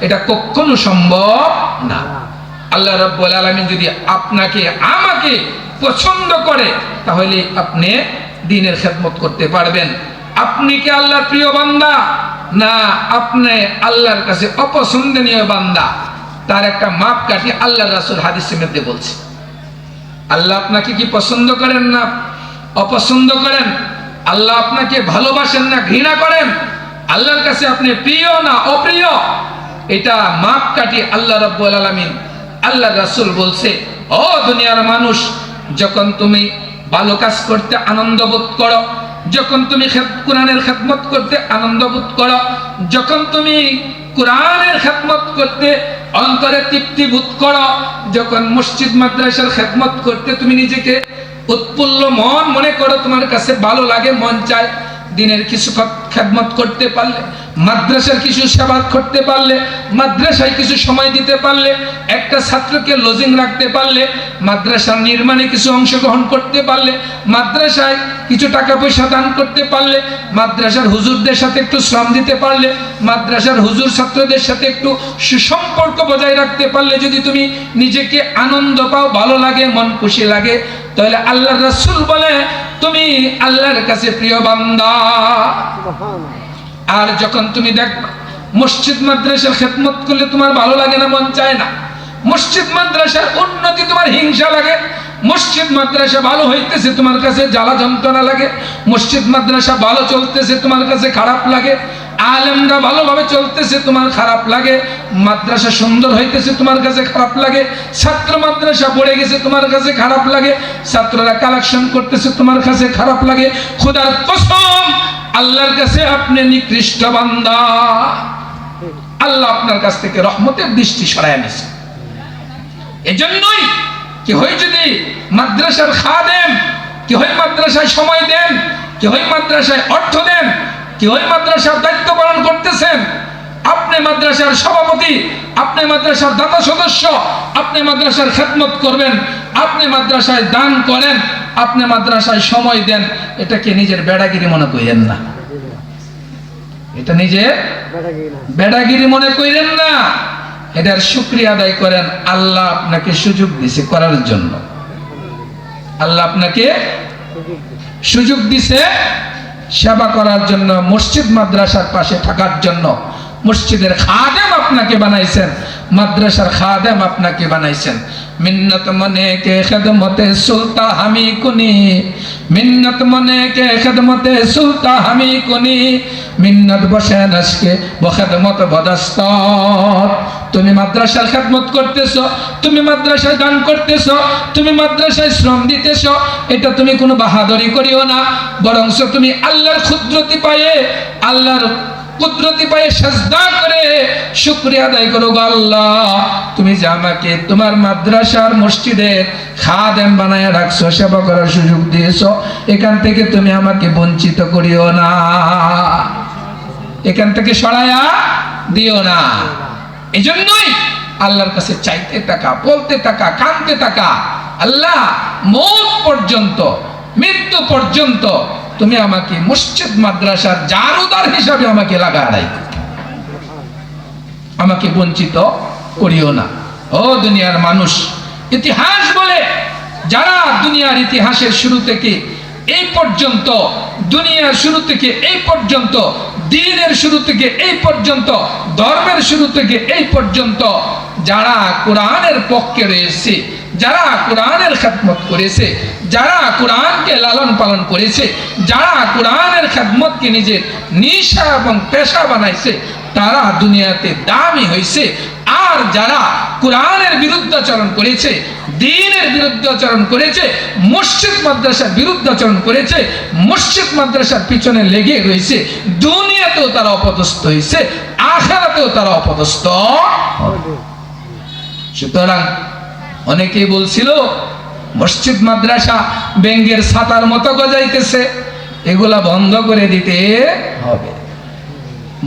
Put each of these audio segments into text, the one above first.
এটা কখনো সম্ভব না। আল্লাহ রাব্বুল আলামিন যদি আপনাকে আমাকে পছন্দ করে তাহলে আপনি দ্বীনের খেদমত করতে পারবেন। আপনি কি আল্লাহর প্রিয় বান্দা, না আপনি আল্লাহর কাছে অপছন্দনীয় বান্দা? তার একটা মাপকাঠি আল্লাহর রাসূল হাদিসের মধ্যে বলছে। আল্লাহ আপনাকে কি পছন্দ করেন না অপছন্দ করেন? আল্লাহ আপনাকে ভালোবাসেন না ঘৃণা করেন? আল্লাহর কাছে আপনি প্রিয় না অপ্রিয়? এটা মাপকাঠি আল্লাহ রাব্বুল আলামিন আল্লাহর রাসূল বলছে, ও দুনিয়ার মানুষ, যখন তুমি ভালো কাজ করতে আনন্দ বোধ করো, যখন তুমি কোরআনের খেদমত করতে আনন্দ বোধ করো, যখন তুমি কোরআনের খেদমত করতে অন্তরে তৃপ্তি বোধ করো, যখন মসজিদ মাদ্রাসার খেদমত করতে তুমি নিজেকে উৎফুল্ল মন মনে করো, তোমার কাছে ভালো লাগে, মন চায় দিনের কিছু খেদমত করতে পারলে, মাদ্রাসার কিছু সেবা করতে পারলে, মাদ্রাসায় কিছু সময় দিতে পারলে, একটা ছাত্রকে লজিং রাখতে পারলে, মাদ্রাসার নির্মাণে কিছু অংশগ্রহণ করতে পারলে, মাদ্রাসায় কিছু টাকা পয়সা দান করতে পারলে, মাদ্রাসার হুজুরদের সাথে একটু শ্রম দিতে পারলে, মাদ্রাসার হুজুর ছাত্রদের সাথে একটু সুসম্পর্ক বজায় রাখতে পারলে, যদি তুমি নিজেকে আনন্দ পাও, ভালো লাগে, মন খুশি লাগে, তাহলে আল্লাহর রাসূল বলে তুমি আল্লাহর কাছে প্রিয় বান্দা। আর যখন তুমি দেখবা মসজিদ মাদ্রাসার খেদমত করলে তোমার ভালো লাগে না, মন চায় না, মসজিদ মাদ্রাসার উন্নতি তোমার হিংসা লাগে, মসজিদ মাদ্রাসা ভালো হইতেছে তোমার কাছে জ্বালা যন্ত্রণা লাগে, মসজিদ মাদ্রাসা ভালো চলতেছে তোমার কাছে খারাপ লাগে, আলেমরা ভালোভাবে চলতেছে তোমার খারাপ লাগে, মাদ্রাসা সুন্দর হইতেছে তোমার কাছে খারাপ লাগে, ছাত্র মাদ্রাসা পড়ে গেছে তোমার কাছে খারাপ লাগে, ছাত্ররা কালেকশন করতেছে তোমার কাছে খারাপ লাগে, খোদার কসম আল্লাহর কাছে আপনি নিকৃষ্ট বান্দা। আল্লাহ আপনার কাছ থেকে রহমতের দৃষ্টি সরায় নিয়েছে। এজন্যই কি হয়, যদি মাদ্রাসার খাদেম, কি হয় মাদ্রাসায় সময় দেন, কি হয় মাদ্রাসায় অর্থ দেন, কি হয় মাদ্রাসার দায়িত্ব পালন করতেছেন, আপনি মাদ্রাসার সভাপতি, আপনি মাদ্রাসার দাতা সদস্য, আপনি মাদ্রাসার খেদমত করবেন, আপনি মাদ্রাসায় দান করেন, আপনি মাদ্রাসায় সময় দেন, এটাকে নিজের বেড়াগিরি মনে করেন না, এটা নিজের বেড়াগিরি মনে করেন না, এটার শুকরিয়া আদায় করেন। আল্লাহ আপনাকে সুযোগ দিয়েছে করার জন্য, আল্লাহ আপনাকে সুযোগ দিয়েছে সেবা করার জন্য, মসজিদ মাদ্রাসার পাশে থাকার জন্য। মসজিদের খাদেম আপনাকে বানাইছেন, মাদ্রাসার খাদেম আপনাকে বানাইছেন। মিন্নত মনে কে খেদমতে সুলতা হামি কুনি, মিন্নত মনে কে খেদমতে সুলতা হামি কুনি, মিন্নত বসে নাসকে বখেদমত বদস্তর। তুমি মাদ্রাসার খেদমত করতেছো, তুমি মাদ্রাসায় দান করতেছো, তুমি মাদ্রাসায় শ্রম দিতেছো, এটা তুমি কোনো বাহাদুরি করিও না, বরঞ্চ তুমি আল্লাহর কুদরতি পায়ে, আল্লাহর কুদরতি পায়ে সাজদা করে শুকরিয়া আদায় করো, আল্লাহ তুমি যে আমাকে তোমার মাদ্রাসার মসজিদের খাদেম বানায় রাখছো, সেবা করার সুযোগ দিয়েছো, এখান থেকে তুমি আমাকে বঞ্চিত করিও না, এখান থেকে সরায়া দিও না। এই জন্যই আল্লাহর কাছে চাইতে থাকা, বলতে থাকা, কাঁদতে থাকা, আল্লাহ মৌত পর্যন্ত, মৃত্যু পর্যন্ত তুমি আমাকে মসজিদ মাদ্রাসার জারুদার হিসাবে আমাকে লাগাই, আমাকে বঞ্চিত করিও না। ও দুনিয়ার মানুষ, ইতিহাস বলে যারা দুনিয়ার ইতিহাসের শুরু থেকে এই পর্যন্ত, দুনিয়ার শুরু থেকে এই পর্যন্ত, দ্বীনের শুরু থেকে এই পর্যন্ত, ধর্মের শুরু থেকে এই পর্যন্ত যারা কোরআনের পক্ষে রয়েছে, যারা কোরআনের খেদমত করেছে, যারা কোরআনকে লালন পালন করেছে, যারা কোরআনের খেদমতকে নিজের নিশা এবং পেশা বানাইছে, তারা দুনিয়াতে দামি হয়েছে। আর যারা কোরআনের বিরুদ্ধাচরণ করেছে, দ্বীনের বিরুদ্ধাচরণ করেছে, মসজিদ মাদ্রাসার বিরুদ্ধাচরণ করেছে, মসজিদ মাদ্রাসার পিছনে লেগে রয়েছে, দুনিয়াতেও তারা অপদস্থ হয়েছে, আখিরাতেও তারা অপদস্থ। সুতরাং অনেকেই বলছিল মসজিদ মাদ্রাসা ব্যাঙের ছাতার মতো গজাইতেছে, এগুলা বন্ধ করে দিতে হবে।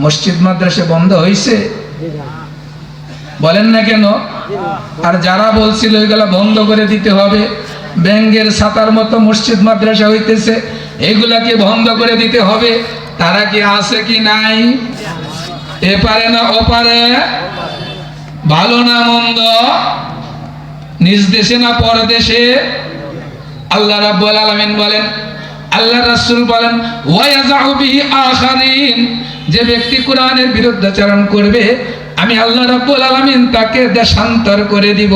মসজিদ মাদ্রাসা বন্ধ হয়েছে? বলেন না কেন? আর যারা বলছিল এগুলা বন্ধ করে দিতে হবে, ব্যাঙের ছাতার মতো মসজিদ মাদ্রাসা হইতেছে, এগুলাকে বন্ধ করে দিতে হবে, তারা কি আছে কি নাই? এপারে না ওপারে? ভালো না মন্দ, নিজ দেশে না পরদেশে। আল্লাহ রাব্বুল আলামিন বলেন, আল্লাহ রাসূল বলেন, ওয়ায়াযাউ বিহি আখারিন, যে ব্যক্তি কোরআনের বিরুদ্ধাচরণ করবে আমি আল্লাহ রাব্বুল আলামিন তাকে দেশান্তর করে দিব,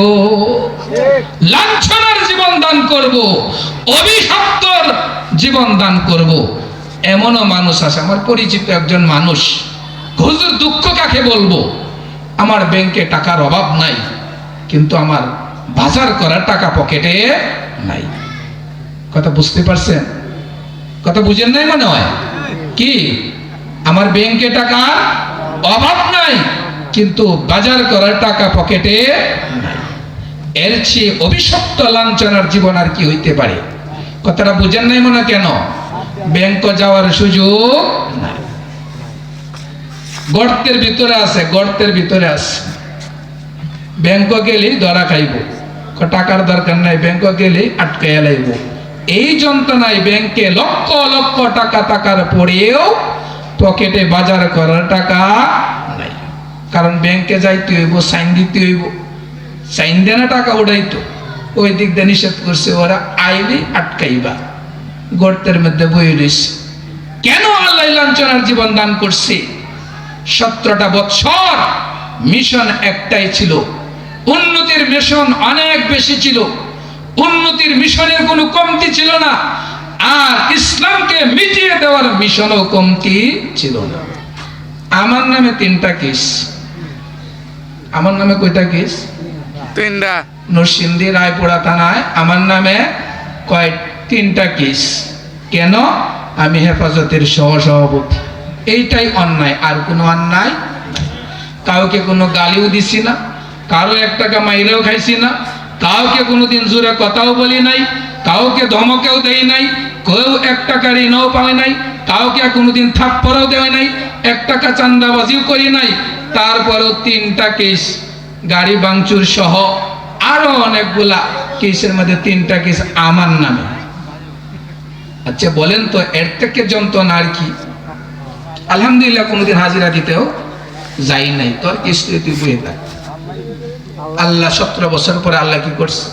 লাঞ্ছনার জীবন দান করব, অভিশপ্তর জীবন দান করব। এমনও মানুষ আছে, আমার পরিচিত একজন মানুষ, হুজুর দুঃখ কাকে বলবো, আমার ব্যাংকে টাকার অভাব নাই, কিন্তু আমার বাজার করার টাকা পকেটে নাই। কথা বুঝতে পারছেন? কথা বুঝেন নাই মনে হয়? কি আমার ব্যাংকে টাকার অভাব নাই, কিন্তু বাজার করার টাকা পকেটে নাই। এর চেয়ে অভিশপ্ত লাঞ্ছনার জীবন আর কি হইতে পারে? কথাটা বুঝেন নাই মনে? কেন? ব্যাংক যাওয়ার সুযোগ নাই, গর্তের ভিতরে আছে, গর্তের ভিতরে আছে। ব্যাংক গেলেই ধরা খাইব, টাকার দরকার নাই, ব্যাংক গেলেই আটকাইয়া লাইব। এই যন্ত্রণায় ব্যাংকে লক্ষ লক্ষ টাকা থাকার পরেও পকেটে বাজার করার টাকা নাই। কারণ ব্যাংকে যাইতে হইব, সাইন দিতে হইব, সাইন দেনা টাকা উঠাইতো, ওই দিক দিয়ে নিষেধ করছে, ওরা আইলে আটকাইবা, গর্তের মধ্যে বই রয়েছে। কেন আল্লাহ লাঞ্ছনার জীবন দান করছে? 17টা বছর মিশন একটাই ছিল, উন্নতির মিশন অনেক বেশি ছিল, উন্নতির মিশনের কোনো কমতি ছিল না, আর ইসলামকে মিটিয়ে দেওয়ার মিশনও কমতি ছিল না। আমার নামে 3টা কেস, আমার নামে কয়টা কেস? 3টা। নরসিংদী রায়পুরা থানায় আমার নামে 3টা কেস। কেন? আমি হেফাজতের সহসভাপতি। এইটাই অন্যায়, আর কোনো অন্যায় নাই। কাউকে কোনো গালিও দিছি না, কারো 1 টাকা মাইরেও খাইছি না, কাউকে কোনোদিন জোরে কথাও বলি নাই, কাউকে ধমকেও দেই নাই, কেউ 1 টাকা ঋণও পাই নাই, কাউকে কোনোদিন থাপ্পড়ও দেয় নাই, 1 টাকা চান্দাবাজিও করি নাই। তারপরেও 3টা কেস, গাড়ি ভাঙচুর সহ আরো অনেকগুলা কেসের মধ্যে 3টা কেস আমার নামে। আচ্ছা বলেন তো, এর থেকে যন্ত্রণা আর কি? আলহামদুলিল্লাহ কোনোদিন হাজিরা দিতেও যাই নাই, তোর কেস তুই বয়ে থাক। আল্লাহ 17 বছর পরে আল্লাহ কি করছে?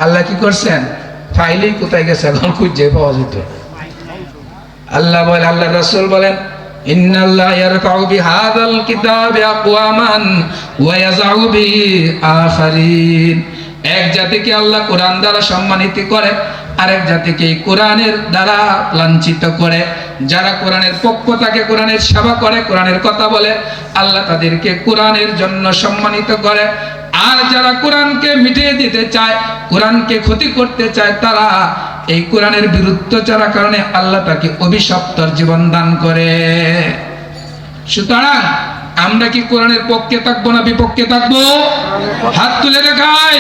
আল্লাহ কি করছেন? ফাইলেই কোথায় গেছে এখন খুঁজে পাওয়া যেত। আল্লাহ বলে, আল্লাহ রাসূল বলেন, ইন্নাল্লাহ ইয়ারফাউ বিহাযাল কিতাবি আকওয়ামান ওয়া ইয়াযউ বিহি আখারিন। এক জাতিকে আল্লাহ কোরআন দ্বারা সম্মানিত করে, আরেক জাতিকে কোরআনের দ্বারা লাঞ্ছিত করে। যারা কোরআনের পক্ষ থাকে, কোরআনের সেবা করে, কোরআনের কথা বলে, আল্লাহ তাদেরকে কোরআনের জন্য সম্মানিত করে। আর যারা কোরআনকে মিটিয়ে দিতে চায়, কোরআনকে ক্ষতি করতে চায়, তারা এই কোরআনের বিরুদ্ধাচরণের কারণে আল্লাহ তাকে অভিশপ্তর জীবন দান করে। সুতরাং আমরা কি কোরআনের পক্ষে থাকবো না বিপক্ষে থাকবো? হাত তুলে দেখায়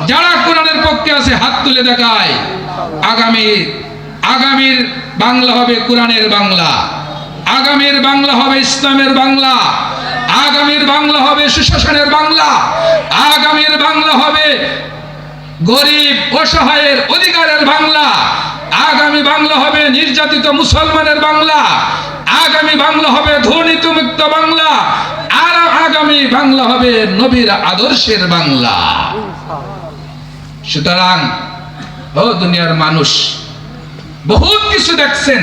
যারা কোরআনের পক্ষে আছে, হাত তুলে দেখায়। আগামীর বাংলা হবে কোরআনের বাংলা, আগামীর বাংলা হবে ইসলামের বাংলা, আগামীর বাংলা হবে সুশাসনের বাংলা, আগামীর বাংলা হবে গরিব অসহায়ের অধিকারের বাংলা, আগামী বাংলা হবে নির্যাতিত মুসলমানের বাংলা, আগামী বাংলা হবে দুর্নীতিমুক্ত বাংলা, আর আগামী বাংলা হবে নবীর আদর্শের বাংলা। সুতরাং ও দুনিয়ার মানুষ, বহুত কিছু দেখছেন,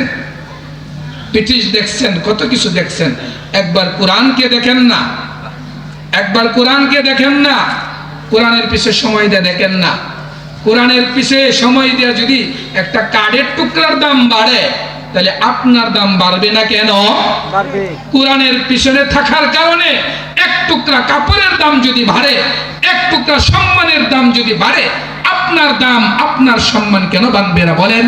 ব্রিটিশ দেখছেন, কত কিছু দেখছেন, একবার কোরআনকে দেখেন না, একবার কোরআনকে দেখেন না, কোরআনের পিছে সময় দিয়ে দেখেন না। কোরআনের পিছে সময় দিয়ে যদি একটা কাঠের টুকরার দাম বাড়ে, তাহলে আপনার দাম বাড়বে না কেন? কোরআনের পিছনে থাকার কারণে 1 টুকরা কাপড়ের দাম যদি বাড়ে, 1 টুকরা সম্মানের দাম যদি বাড়ে, আপনার দাম, আপনার সম্মান কেন বাড়বে না বলেন?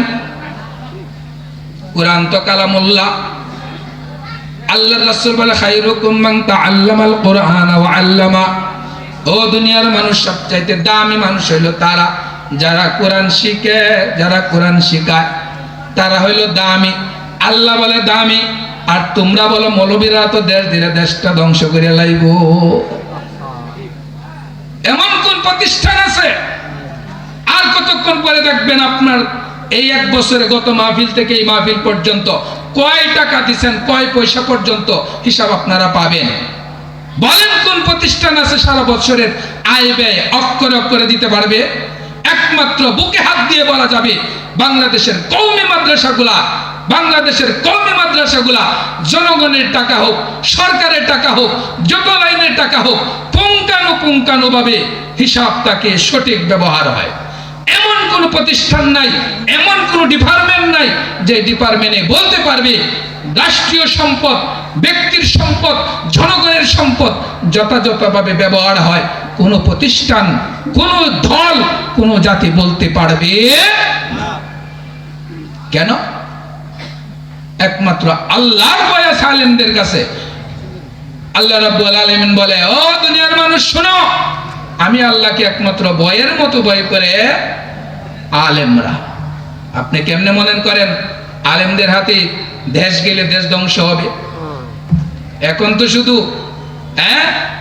কোরআন তো কালামুল্লাহ। আল্লাহর রাসূল বলে, খায়রুকুম মান তাআল্লামাল কুরআন ওয়া আল্লামা। ও দুনিয়ার মানুষ, সবচাইতে দামি মানুষ হইল তারা যারা কোরআন শিখে, যারা কোরআন শিখায়, তারা হইল দামি। আল্লাহ বলে দামি, আর তোমরা বলো মৌলবীরা তো দেশ ধীরে দেশটা ধ্বংস করে লাইব। এমন কোন প্রতিষ্ঠান আছে? আর কতক্ষণ পরে দেখবেন আপনার এই 1 বছরে গত মাহফিল থেকে এই মাহফিল পর্যন্ত কয় টাকা দিচ্ছেন, কয় পয়সা পর্যন্ত হিসাব আপনারা পাবেন। বলেন কোন প্রতিষ্ঠান আছে সারা বছরের আয় ব্যয় অক্ষরে অক্ষরে দিতে পারবে? একমাত্র বুকে হাত দিয়ে বলা যাবে বাংলাদেশের কওমি মাদ্রাসাগুলা জনগণের টাকা হোক, সরকারের টাকা হোক, যত লাইনের টাকা হোক, পুঙ্খানুপুঙ্খানুভাবে হিসাবটাকে সঠিক ব্যবহার হয়। এমন কোন প্রতিষ্ঠান নাই, এমন কোন ডিপার্টমেন্ট নাই যে ডিপার্টমেন্টে বলতে পারবে রাষ্ট্রীয় সম্পদ, ব্যক্তির সম্পদ, জনগণের সম্পদ যথাযথভাবে ব্যবহার হয়। কোন প্রতিষ্ঠান, কোন দল, কোন জাতি বলতে পারবে কেন? একমাত্র আল্লাহর ভয় আছে আলেমদের কাছে। আল্লাহ রাব্বুল আলামিন বলে, ও দুনিয়ার মানুষ শোনো, আমি আল্লাহকে একমাত্র ভয়ের মতো ভয় করে আলেমরা। আপনি কেমনে মনে করেন আলেমদের হাতে দেশ গেলে দেশ ধ্বংস হবে? এখন তো শুধু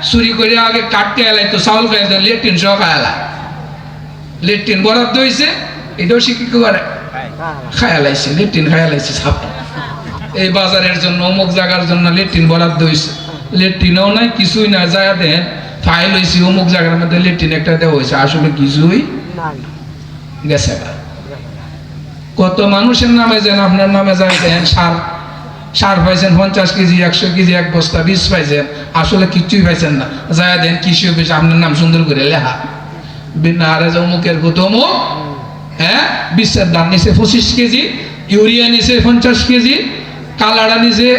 চুরি করে আগে কাটতে এলাই তো চাউল খাই, লেট্রিন সহ খায়ালা, লেট্রিন বরাদ্দ হয়েছে, এটাও শিক্ষিত করে খায়ালাইছে, লেট্রিন খায়ালাইছে সাপ। এই বাজারের জন্য, অমুক জায়গার জন্য লেট্রিন বরাদ্দ হয়েছে, লেট্রিনও নাই, কিছুই না, যায় দেন ফাইল হয়েছে অমুক জায়গার মধ্যে লেট্রিন একটা দেওয়া হয়েছে, আসলে কিছুই গেছে। কত মানুষের নামে যেন আপনার নামে যায় দেন সার পাইছেন 50 কেজি, 100 কেজি, এক বস্তা বীজ পাইছেন, আসলে কিচ্ছুই পাইছেন না, যায় দেন কৃষি অফিসে আপনার নাম সুন্দর করে লেখা, বিনা হারে অমুকের অমুক, বিশ্বের ধান নিচে 25 কেজি, ইউরিয়া নিচে 50 কেজি, কালাড়া নিচে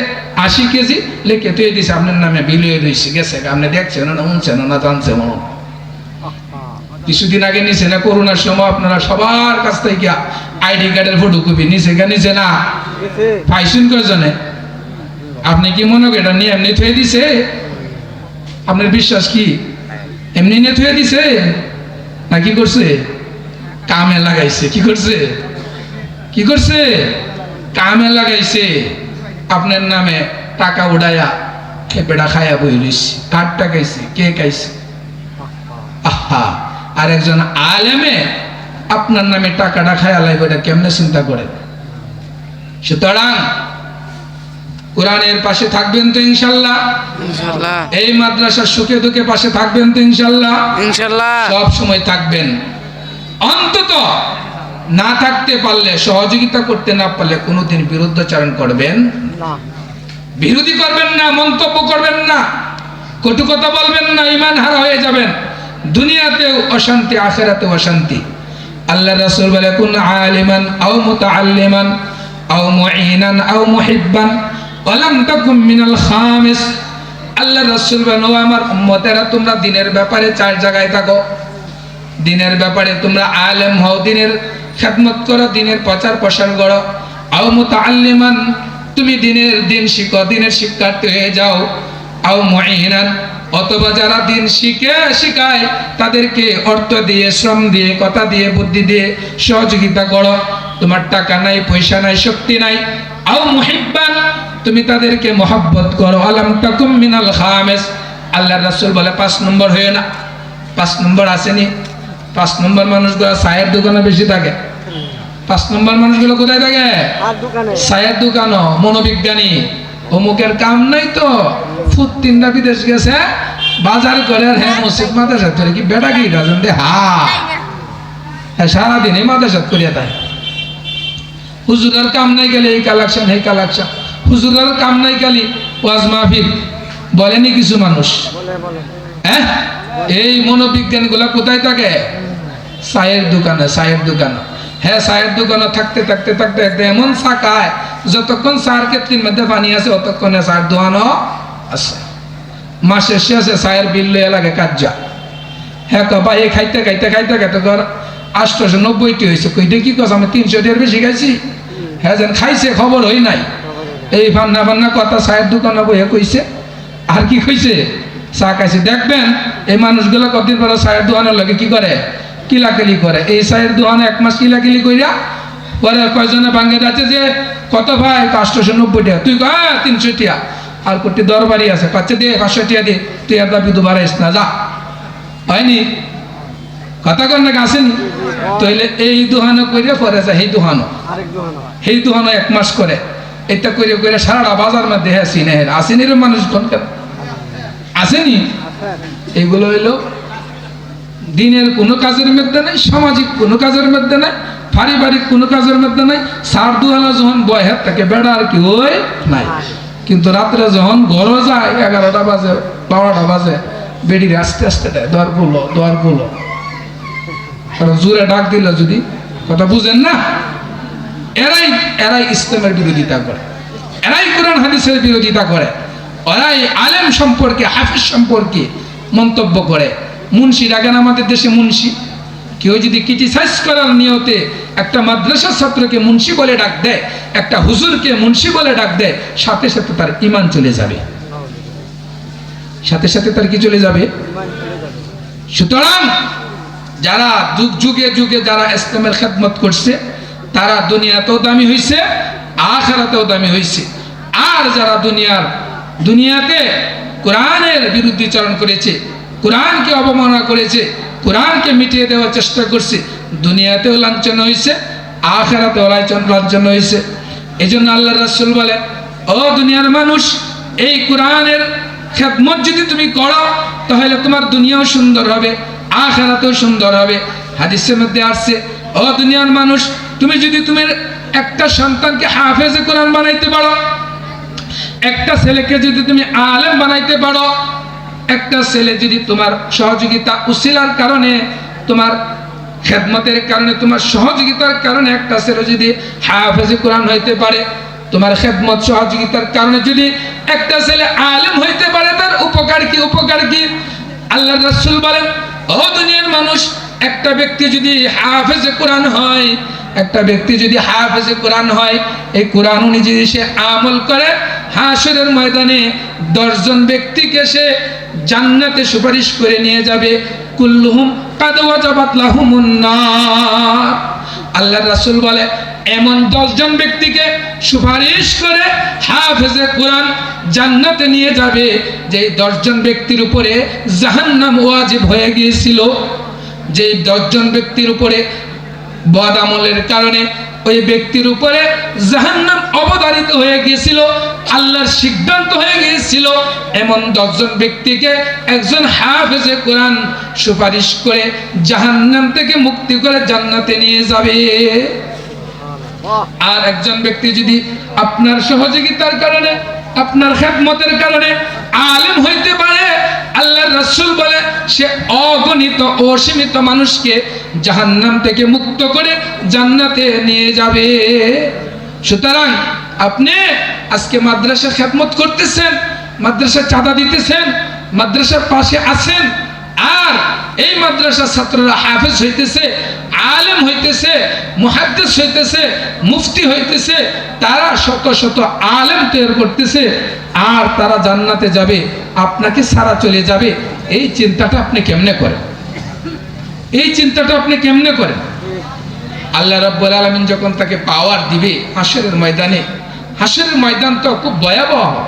80 কেজি, লিখে তুই দিছে আপনার নামে বিলিয়ে রয়েছে, গেছে। আপনি দেখছেন না, শুনছেন না, জানছেন না? কিছুদিন আগে নিচে না, করোনার সময় আপনারা সবার কাছ থেকে আইডি কার্ডের ফটোকপি নিচে নিচে না পাইছেন কয়জনে? আপনি কি মনে করেন এটা নিয়ে এমনি থুয়ে দিছে? আপনার বিশ্বাস কি এমনি নিয়ে থুয়ে দিছে না কি করছে? কামে লাগাইছে। কি করছে? কি করছে? কামে লাগাইছে। আপনার নামে টাকা উড়াইয়া খেপেড়া খাইয়া বই রইছে। কার টাকাইছে? কে খাইছে? আহা, আর একজন আলেমে আপনার নামে টাকাটা খায়া লাগবে, এটা কেমনে চিন্তা করেন? সুতরাং কোরআনের পাশে থাকবেন তো ইনশাআল্লাহ? ইনশাআল্লাহ। এই মাদ্রাসার সুখে দুঃখে পাশে থাকবেন তো ইনশাআল্লাহ? ইনশাআল্লাহ। সব সময় থাকবেন। অন্তত না থাকতে পারলে, সহযোগিতা করতে না পারলে কোনোদিন বিরুদ্ধাচরণ করবেন না, বিরোধী করবেন না, মন্তব্য করবেন না, কটু কথা বলবেন না, ঈমান হারা হয়ে যাবেন। দুনিয়াতেও অশান্তি, আখিরাতেও অশান্তি। আল্লাহ রাসূল বলে, কুন আলিমান আও মুতাআল্লিমান আও মুঈনান আও মুহিব্বান ওয়া লাম তাকুম মিনাল খামিস। আল্লাহ রাসূল বলেন, ও আমার উম্মতেরা, তোমরা দিনের ব্যাপারে 4 জায়গায় থাকো। দিনের ব্যাপারে তোমরা আলেম হও, দিনের খেদমত করো, দিনের প্রচার প্রসার করো। আও মুতাআল্লিমান, তুমি দিন শিখো, দিনের শিক্ষার্থী হয়ে যাও। আও মুঈনান, অথবা যারা দিন শিখায় তাদেরকে অর্থ দিয়ে, শ্রম দিয়ে, কথা দিয়ে, বুদ্ধি দিয়ে সহযোগিতা করো। তোমার টাকা নাই, পয়সা নাই, শক্তি নাই। আও মুহিব্বান, তুমি তাদেরকে মহব্বত করো। আলাম তাকুম মিনাল খামিস। আল্লাহ রাসূল বলে 5 নম্বর হয়ে না। 5 নম্বর আসেনি। 5 নম্বর মানুষগুলো চায়ের দোকানে বেশি থাকে। 5 নম্বর মানুষগুলো কোথায় থাকে? চায়ের দোকানও। মনোবিজ্ঞানী, অমুকের কাম নাই তো ফুট 3টা বিদেশ গেছে, বাজার করে, আর হ্যাঁ মসজিদ মাদ্রাসা করে কি বেটা কি রাজন দে, হ্যাঁ সারাদিন এই মাদ্রাসা করিয়া দেয়। হুজুরের কাম নাই গেলে এই কালেকশন, এই কালেকশন। হুজুরের কাম নাই গেলে ওয়াজ মাহফিল, বলেনি কিছু মানুষ? হ্যাঁ, এই মনোবিজ্ঞান গুলা কোথায় থাকে? চায়ের দোকানে, চায়ের দোকানে। হ্যাঁ, চায়ের দোকানে থাকতে থাকতে থাকতে এমন চাকায়, যতক্ষণ চায়ের ক্ষেত্রের মধ্যে পানি আছে অতক্ষণে চায়ের দোকানও আছে। মাসের শেষে চায়ের বিল লইয়া লাগে কাজা। হ্যাঁ কবা, এই খাইতে খাইতে খাইতে খাইতে ধর 890টি হয়েছে। কইটা কি কথা, আমি 300-টির বেশি খাইছি। হ্যাঁ, যেন খাইছে খবর হই নাই। এই ফান্না ফান্না কথা চায়ের দোকানে বইয়ে কইছে। আর কি কইছে? চা খাইছে। দেখবেন এই মানুষগুলো কতদিন পরে চায়ের দোকানের লগে কি করে? কিলাকিলি করে। এই চায়ের দোকানে 1 মাস কিলাকিলি কইরা পরে কয়জনে ভাঙ্গে যাচ্ছে যে কত ভাই? 890 টাকা। তুই কয় 300 টাকা। আর কোটি দরবারি আছে, পাচ্ছে দে 500 টাকা দে, তুই আর দাবি দুবার আইস না, যা। হয়নি কথা কর না? আসেনি তো? এই দোহানো করে পরে যায় এই দোহানো, সেই দোহানো 1 মাস করে। এটা করে করে সারাটা বাজার মধ্যে আসিনের মানুষ কোন আসেনি? এগুলো হইলো দিনের কোনো কাজের মধ্যে নাই, সামাজিক কোনো কাজের মধ্যে নাই, পারিবারিক কোনো কাজের মধ্যে নাই। সার দুয়ালা যখন বয় থাকে বেড়া আর কি ওই নাই, কিন্তু রাত্রে যখন ঘর যায় 11টা বাজে 12টা বাজে বেড়ি আস্তে আস্তে দেয় দর গুলো কারণ জোরে ডাক দিল যদি কথা বুঝেন না। এরাই ইসলামের বিরোধিতা করে, এরাই কোরআন হাদিসের বিরোধিতা করে, ওরাই আলেম সম্পর্কে হাফিজ সম্পর্কে মন্তব্য করে। মুন্সি রাখেন আমাদের দেশে মুন্সি, কেউ যদি ক্রিটিসাইজ করার নিয়তে একটা মাদ্রাসার ছাত্রকে মুন্সি বলে ডাক দেয়, একটা হুজুরকে মুন্সি বলে ডাক দেয়, সাথে সাথে তার ঈমান চলে যাবে, সাথে সাথে তার কি চলে যাবে। সুতরাং যারা যুগ যুগে যুগে যারা ইসলামের খেদমত করছে তারা দুনিয়াতেও দামি হয়েছে, আখিরাতেও দামি হয়েছে। আর যারা দুনিয়াতে কোরআনের বিরুদ্ধাচরণ করেছে, কোরআনকে অবমাননা করেছে, কোরআনকে মিটিয়ে দেওয়ার চেষ্টা করছে, দুনিয়াতেও লাঞ্ছনা হয়েছে, আখিরাতেও লাঞ্ছনা হয়েছে। এই জন্য আল্লাহ রাসূল বলেন, ও দুনিয়ার মানুষ, এই কোরআনের খেদমত যদি তুমি করো তাহলে তোমার দুনিয়াও সুন্দর হবে, আখিরাতেও সুন্দর হবে। হাদিসের মধ্যে আসছে, ও দুনিয়ার মানুষ, তুমি যদি তোমার একটা সন্তানকে হাফেজে কোরআন বানাইতে পারো, একটা ছেলেকে যদি তুমি আলেম বানাইতে পারো, একটা ছেলে যদি তোমার সহযোগিতা উসিলার কারণে, তোমার খেদমতের কারণে, তোমার সহযোগিতার কারণে একটা ছেলে যদি হাফেজে কোরআন হইতে পারে, তোমার খেদমত সহযোগিতার কারণে যদি একটা ছেলে আলেম হইতে পারে, তার উপকার কি, উপকার কি। আল্লাহ রাসূল বলেন, ও দুনিয়ার মানুষ, একটা ব্যক্তি যদি হাফেজে কোরআন হয়, একটা ব্যক্তি যদি হাফেজে কোরআন হয়, এই কোরআন অনুযায়ী সে আমল করে, হাশরের ময়দানে 10 জন ব্যক্তিকে সে জান্নাতে সুপারিশ করে নিয়ে যাবে। কুল্লুহুম কাদ ওয়াজাবাত লাহুমুন নার। আল্লাহর রাসূল বলে, এমন 10 জন ব্যক্তিকে সুপারিশ করে হাফেজে কোরআন জান্নাতে নিয়ে যাবে যে 10 জন ব্যক্তির উপরে জাহান্নাম ওয়াজিব হয়ে গিয়েছিল। যে 10 জন ব্যক্তির উপরে বদ আমলের কারণে ওই ব্যক্তির উপরে জাহান্নাম অবধারিত হয়ে গিয়েছিল, আল্লাহর সিদ্ধান্ত হয়ে গিয়েছিল, এমন 10 জন ব্যক্তিকে একজন হাফেজে কোরআন সুপারিশ করে জাহান্নাম থেকে মুক্তি করে জান্নাতে নিয়ে যাবে। আর একজন ব্যক্তি যদি আপনার সহযোগিতার কারণে, আপনার খেদমতের কারণে আলেম হইতে পারে, আল্লাহর রাসূল বলে সে অগণিত অসীমিত মানুষকে জাহান্নাম থেকে মুক্ত করে জান্নাতে নিয়ে যাবে। সুতরাং আপনি আজকে মাদ্রাসা খেদমত করতেছেন, মাদ্রাসা চাঁদা দিতেছেন, মাদ্রাসার পাশে আছেন, আর এই মাদ্রাসার ছাত্ররা হাফেজ হইতেছে, আলেম হইতেছে, মুহাদ্দিস হইতেছে, মুফতি হইতেছে, তারা শত শত আলেম তৈরি করতেছে, আর তারা জান্নাতে যাবে, আপনাকে সারা চলে যাবে। এই চিন্তাটা আপনি কেমনে করেন? এই চিন্তাটা আপনি কেমনে করেন? আল্লাহ রাব্বুল আলামিন যখন তাকে পাওয়ার দিবে হাশরের ময়দানে, হাশরের ময়দান তো খুব ভয়াবহ হবে,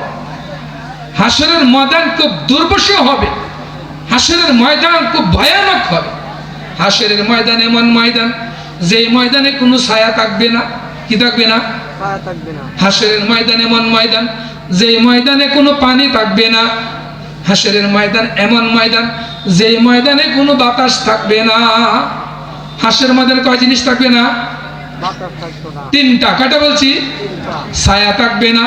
হাশরের ময়দান খুব দুর্বশীয় হবে, হাশরের ময়দান খুব ভয়ানক হবে। হাশরের ময়দান এমন ময়দান, যে ময়দানে কোনো ছায়া থাকবে না, কি থাকবে না? ছায়া থাকবে না। হাশরের ময়দান এমন ময়দান, যে ময়দানে কোনো পানি থাকবে না। হাশরের ময়দান এমন ময়দান, যে ময়দানে কোনো বাতাস থাকবে না। হাশরের ময়দানে কয় জিনিস থাকবে না? বাতাস থাকবে না। 3টা, কাটা বলছি? ছায়া থাকবে না,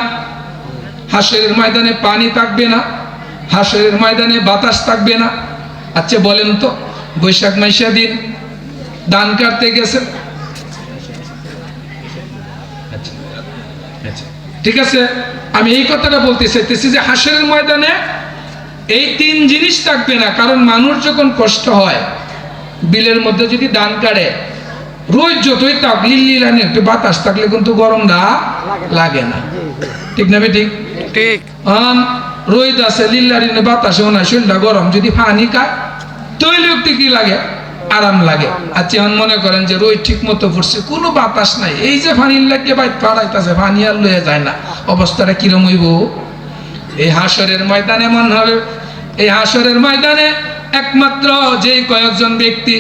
হাশরের ময়দানে পানি থাকবে না, হাশরের ময়দানে বাতাস থাকবে না। আচ্ছা বলেন তো, বৈশাখ মাসে দিন ধান কাটতে গেছেন, ঠিক আছে, আমি এই কথাটা বলতে চাইতেছি যে হাশরের ময়দানে এই 3 জিনিস থাকবে না। কারণ মানুষ যখন কষ্ট হয়, বিলের মধ্যে যদি ধান কাটে, রোজ যতই থাক লিলিলানি একটু বাতাস থাকলে কিন্তু গরম না লাগে না, ঠিক না? ঠিক ঠিক। রোদ আছে, লিল্লারিনে বাতাসে না, শরীরটা গরম, যদি পানি খায় তৈলে একটু কি লাগে? আরাম লাগে। আচ্ছা এখন মনে করেন যে রোদ ঠিক মতো পড়ছে, কোনো বাতাস নাই, এই যে পানির লাগে বাইক পাড়াইতেছে, পানি আর লয়ে যায় না, অবস্থাটা কিরম হইব? এই হাশরের ময়দানে এমন হবে। এই হাশরের ময়দানে একমাত্র যে কয়েকজন ব্যক্তি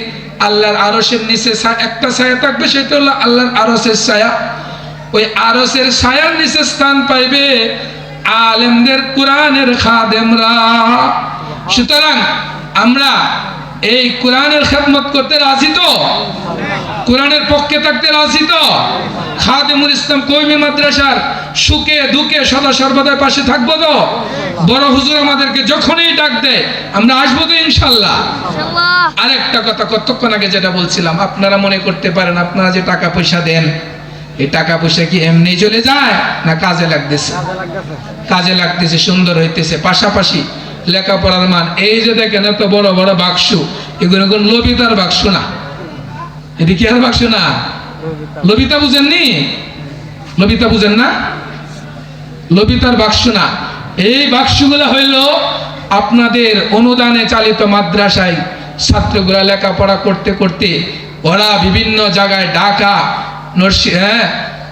আল্লাহর আরশের নিচে একটা ছায়া থাকবে, সেটা হলো আল্লাহর আরশের ছায়া। ওই আরশের ছায়ার নিচে স্থান পাইবে আলেমদের, কোরআনের খাদেমরা। সুতরাং আমরা এই কোরআনের খেদমত করতে রাজি তো, কোরআনের পক্ষে থাকতে রাজি তো, খাদিমুল ইসলাম কওমি মাদ্রাসার সুখে দুঃখে সদা সর্বদা পাশে থাকবো তো, বড় হুজুর আমাদেরকে যখনই ডাক দেয় আমরা আসবো তো ইনশাল্লাহ। আরেকটা কথা কতক্ষণ আগে যেটা বলছিলাম, আপনারা মনে করতে পারেন আপনারা যে টাকা পয়সা দেন এই টাকা পয়সা কি এমনি চলে যায় না কাজে লাগতেছে? কাজে লাগতেছে, সুন্দর হইতেছে, পাশাপাশি লেখাপড়ার মান। এই যে দেখেন এত বড় বড় বাক্স, এগুলো কোন লবিতার বাক্স না, এটি কি আর বাক্স না? লবিতা বুঝেননি? লবিতা বুঝেন না? লবিতার বাক্স না, এই বাক্সগুলো হইল আপনাদের অনুদানে চালিত মাদ্রাসায় ছাত্রগুলা লেখাপড়া করতে করতে ওরা বিভিন্ন জায়গায় ঢাকা,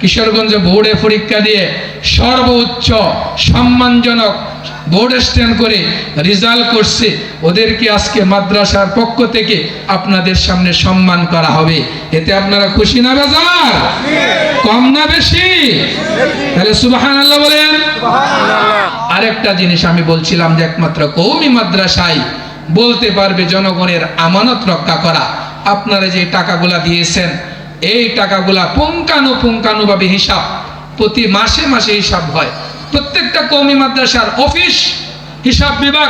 কিশোরগঞ্জে বোর্ডে পরীক্ষা দিয়ে সর্বোচ্চ সম্মানজনক বোর্ড স্ট্যান্ড করে রেজাল্ট করছে, ওদেরকে আজকে মাদ্রাসার পক্ষ থেকে আপনাদের সামনে সম্মান করা হবে। এতে আপনারা খুশি না বেজার? কম না বেশি? তাহলে সুবহানাল্লাহ বলেন। আরেকটা জিনিস আমি বলছিলাম যে একমাত্র কওমি মাদ্রাসায় বলতে পারবে জনগণের আমানত রক্ষা করা। আপনারা যে টাকাগুলা দিয়েছেন এই টাকাগুলা পুঙ্খানুপুঙ্খানুভাবে হিসাব প্রতি মাসে মাসে হিসাব হয়। প্রত্যেকটা কওমি মাদ্রাসার অফিস হিসাব বিভাগ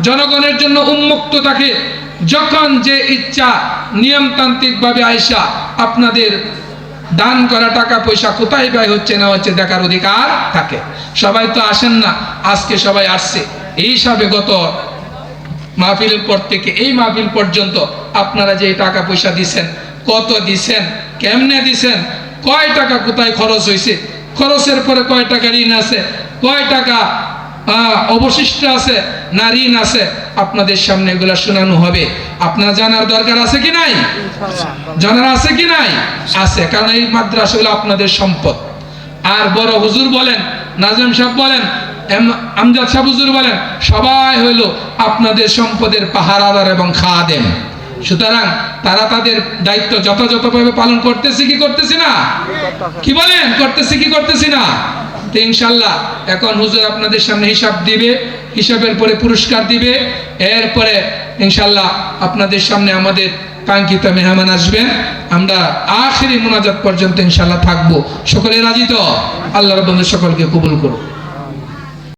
জনগণের জন্য উন্মুক্ত থাকে। যখন যে ইচ্ছা নিয়মতান্ত্রিকভাবে আইসা আপনাদের দান করা টাকা পয়সা কোথায় ব্যয় হচ্ছে না হচ্ছে দেখার অধিকার থাকে। সবাই তো আসেন না, আজকে সবাই আসছে। এই হিসাবে গত মাহফিলের পর থেকে এই মাহফিল পর্যন্ত আপনারা যে টাকা পয়সা দিছেন, কত দিছেন, কেমনে দিছেন, কয় টাকা কোথায় খরচ হয়েছে, খরচের পরে কয় টাকা ঋণ আছে, কয় টাকা অবশিষ্ট আছে না ঋণ আছে, আপনাদের সামনে এগুলা শোনানো হবে। আপনারা জানার দরকার আছে কি নাই? জানার আছে কি নাই? আছে, কারণ এই মাদ্রাসাগুলো আপনাদের সম্পদ। আর বড় হুজুর বলেন, নাজম সাহেব বলেন, আমজাদ সাহেব হুজুর বলেন, সবাই হইল আপনাদের সম্পদের পাহারাদার এবং খাদেম। সুতরাং তারা তাদের দায়িত্ব যথাযথভাবে পালন করতেছে কি করতেছি না? কি বলেন, করতেছি কি করতেছি না? তো ইনশাল্লাহ এখন হুজুর আপনাদের সামনে হিসাব দিবে, হিসাবের পরে পুরস্কার দিবে, এরপরে ইনশাল্লাহ আপনাদের সামনে আমাদের কাঙ্ক্ষিত মেহমান আসবেন। আমরা আখিরি মুনাজাত পর্যন্ত ইনশাল্লাহ থাকবো। সকলে রাজি তো? আল্লাহ রাব্বুল সকলকে কবুল করুন।